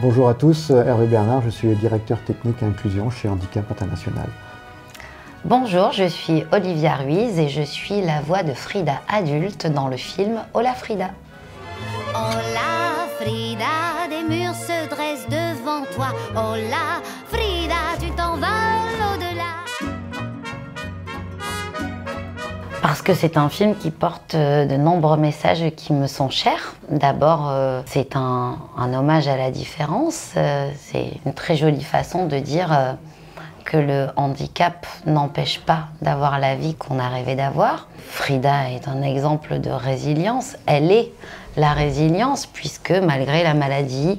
Bonjour à tous, Hervé Bernard, je suis directeur technique inclusion chez Handicap International. Bonjour, je suis Olivia Ruiz et je suis la voix de Frida adulte dans le film Hola Frida. Hola Frida, des murs se dressent devant toi. Hola Frida, tu t'envoles au-delà. Parce que c'est un film qui porte de nombreux messages qui me sont chers. D'abord, c'est un hommage à la différence. C'est une très jolie façon de dire que le handicap n'empêche pas d'avoir la vie qu'on a rêvé d'avoir. Frida est un exemple de résilience. Elle est la résilience puisque malgré la maladie,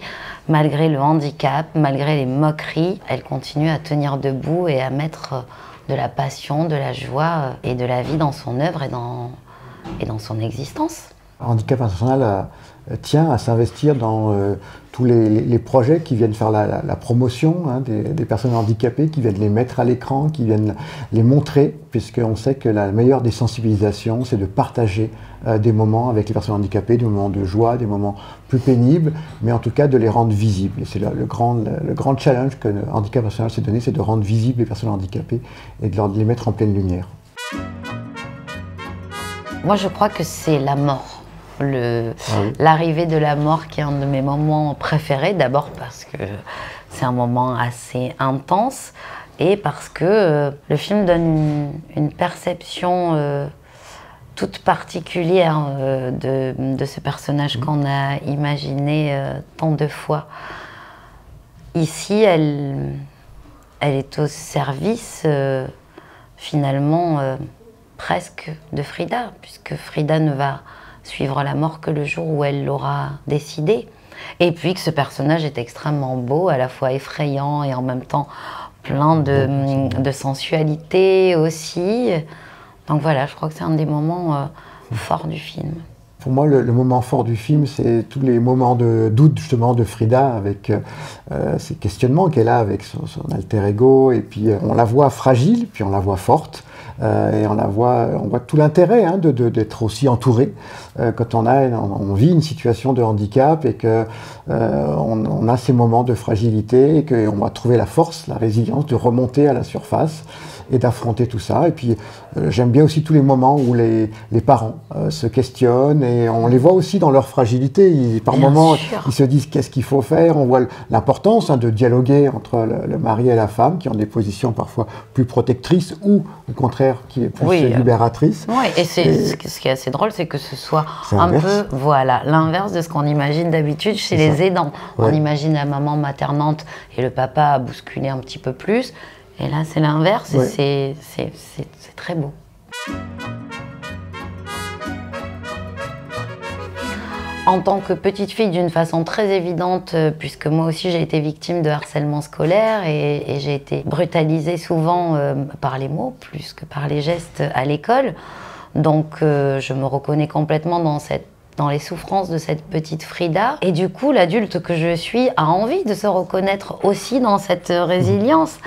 malgré le handicap, malgré les moqueries, elle continue à tenir debout et à mettre de la passion, de la joie et de la vie dans son œuvre et dans son existence. Handicap International tient à s'investir dans tous les projets qui viennent faire la promotion des personnes handicapées, qui viennent les mettre à l'écran, qui viennent les montrer, puisqu'on sait que la meilleure des sensibilisations, c'est de partager des moments avec les personnes handicapées, des moments de joie, des moments plus pénibles, mais en tout cas de les rendre visibles. Et c'est le grand challenge que Handicap International s'est donné, c'est de rendre visibles les personnes handicapées et de les mettre en pleine lumière. Moi, je crois que c'est la mort. L'arrivée de la mort qui est un de mes moments préférés, d'abord parce que c'est un moment assez intense et parce que le film donne une perception toute particulière de ce personnage qu'on a imaginé tant de fois. Ici, elle est au service finalement presque de Frida, puisque Frida ne va suivre la mort que le jour où elle l'aura décidé. Et puis que ce personnage est extrêmement beau, à la fois effrayant et en même temps plein de sensualité aussi. Donc voilà, je crois que c'est un des moments forts du film. Pour moi, le moment fort du film, c'est tous les moments de doute justement de Frida, avec ces questionnements qu'elle a avec son alter ego, et puis on la voit fragile, puis on la voit forte. Et on voit tout l'intérêt d'être aussi entouré quand on vit une situation de handicap et qu'on a ces moments de fragilité et qu'on va trouver la force, la résilience de remonter à la surface et d'affronter tout ça. Et puis j'aime bien aussi tous les moments où les parents se questionnent et on les voit aussi dans leur fragilité. Par moments, ils se disent qu'est-ce qu'il faut faire. On voit l'importance de dialoguer entre le mari et la femme qui ont des positions parfois plus protectrices ou au contraire qui est plus libératrice. Oui, et ce qui est assez drôle, c'est que ce soit un peu l'inverse de ce qu'on imagine d'habitude chez les aidants. Ouais. On imagine la maman maternante et le papa à bousculer un petit peu plus. Et là, c'est l'inverse et c'est très beau. En tant que petite fille, d'une façon très évidente, puisque moi aussi j'ai été victime de harcèlement scolaire et j'ai été brutalisée souvent par les mots plus que par les gestes à l'école. Donc je me reconnais complètement dans les souffrances de cette petite Frida. Et du coup, l'adulte que je suis a envie de se reconnaître aussi dans cette résilience.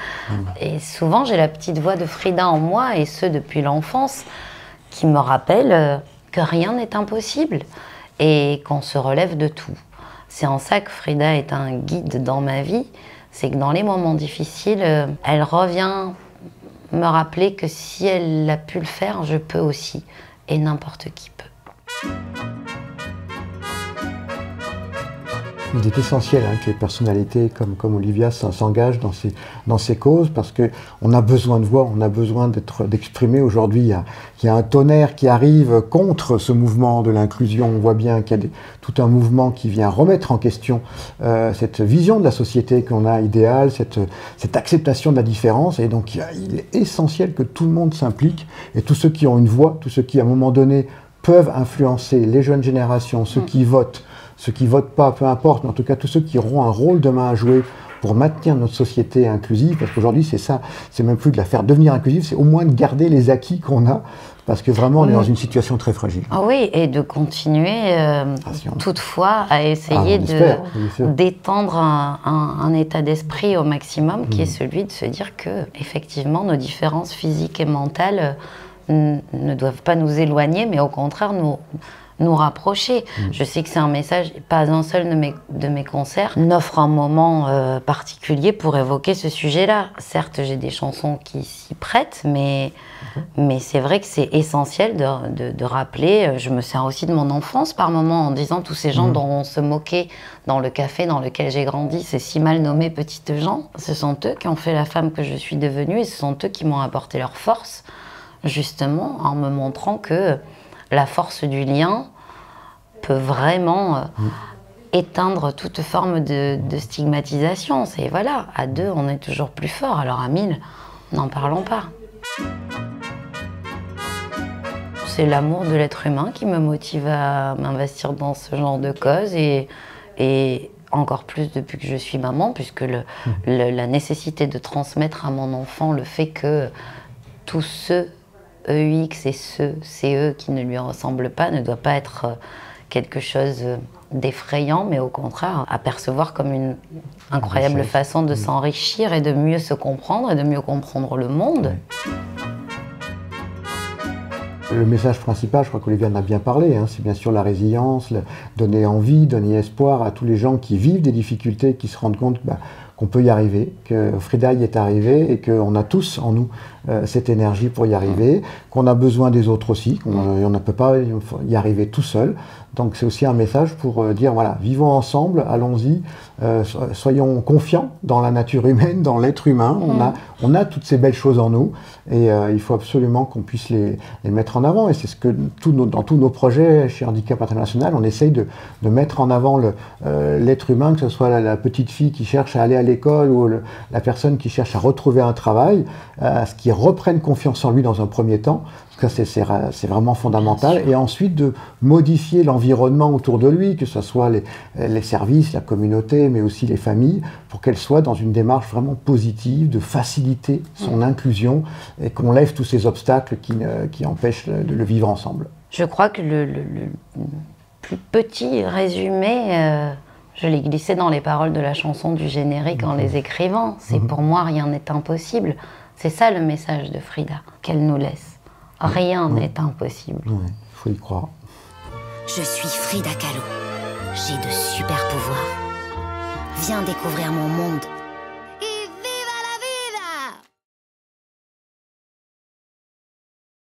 Et souvent, j'ai la petite voix de Frida en moi, et ce depuis l'enfance, qui me rappelle que rien n'est impossible et qu'on se relève de tout. C'est en ça que Frida est un guide dans ma vie. C'est que dans les moments difficiles, elle revient me rappeler que si elle a pu le faire, je peux aussi. Et n'importe qui peut. Il est essentiel que les personnalités comme Olivia s'engagent dans ces causes parce qu'on a besoin de voix, on a besoin d'exprimer. Aujourd'hui, il y a un tonnerre qui arrive contre ce mouvement de l'inclusion. On voit bien qu'il y a tout un mouvement qui vient remettre en question cette vision de la société qu'on a idéale, cette acceptation de la différence. Et donc, il est essentiel que tout le monde s'implique et tous ceux qui ont une voix, tous ceux qui, à un moment donné, peuvent influencer les jeunes générations, ceux qui votent, ceux qui ne votent pas, peu importe, mais en tout cas tous ceux qui auront un rôle demain à jouer pour maintenir notre société inclusive, parce qu'aujourd'hui c'est ça, c'est même plus de la faire devenir inclusive, c'est au moins de garder les acquis qu'on a, parce que vraiment on est dans une situation très fragile. Oui, et de continuer toutefois à essayer d'étendre un état d'esprit au maximum, qui est celui de se dire que effectivement nos différences physiques et mentales ne doivent pas nous éloigner, mais au contraire nous rapprocher. Je sais que c'est un message, pas un seul de mes concerts n'offre un moment particulier pour évoquer ce sujet-là. Certes, j'ai des chansons qui s'y prêtent, mais c'est vrai que c'est essentiel de rappeler. Je me sers aussi de mon enfance par moments en disant tous ces gens dont on se moquait dans le café dans lequel j'ai grandi, ces si mal nommés petites gens, ce sont eux qui ont fait la femme que je suis devenue et ce sont eux qui m'ont apporté leur force, justement, en me montrant que la force du lien peut vraiment éteindre toute forme de stigmatisation. C'est voilà, à 2, on est toujours plus fort, alors à 1000, n'en parlons pas. C'est l'amour de l'être humain qui me motive à m'investir dans ce genre de cause et encore plus depuis que je suis maman, puisque la nécessité de transmettre à mon enfant le fait que tous ceux EUX et ceux CE qui ne lui ressemblent pas ne doit pas être quelque chose d'effrayant, mais au contraire à percevoir comme une incroyable façon de s'enrichir et de mieux se comprendre et de mieux comprendre le monde. Le message principal, je crois qu'Olivia en a bien parlé, c'est bien sûr la résilience, donner envie, donner espoir à tous les gens qui vivent des difficultés, qui se rendent compte qu'on peut y arriver, que Frida y est arrivée et qu'on a tous en nous cette énergie pour y arriver, qu'on a besoin des autres aussi, qu'on ne peut pas y arriver tout seul. Donc c'est aussi un message pour dire, voilà, vivons ensemble, allons-y, soyons confiants dans la nature humaine, dans l'être humain. On a toutes ces belles choses en nous et il faut absolument qu'on puisse les mettre en avant. Et c'est ce que dans tous nos projets chez Handicap International, on essaye de mettre en avant l'être humain, que ce soit la petite fille qui cherche à aller à l'école ou la personne qui cherche à retrouver un travail, à ce qu'il reprenne confiance en lui dans un premier temps. C'est vraiment fondamental. Et ensuite de modifier l'environnement autour de lui, que ce soit les services, la communauté, mais aussi les familles, pour qu'elles soient dans une démarche vraiment positive, de faciliter son inclusion et qu'on lève tous ces obstacles qui empêchent de le vivre ensemble. Je crois que le plus petit résumé, je l'ai glissé dans les paroles de la chanson du générique en les écrivant. C'est pour moi, rien n'est impossible. C'est ça le message de Frida, qu'elle nous laisse. Rien n'est impossible. Oui, il faut y croire. Je suis Frida Kahlo. J'ai de super pouvoirs. Viens découvrir mon monde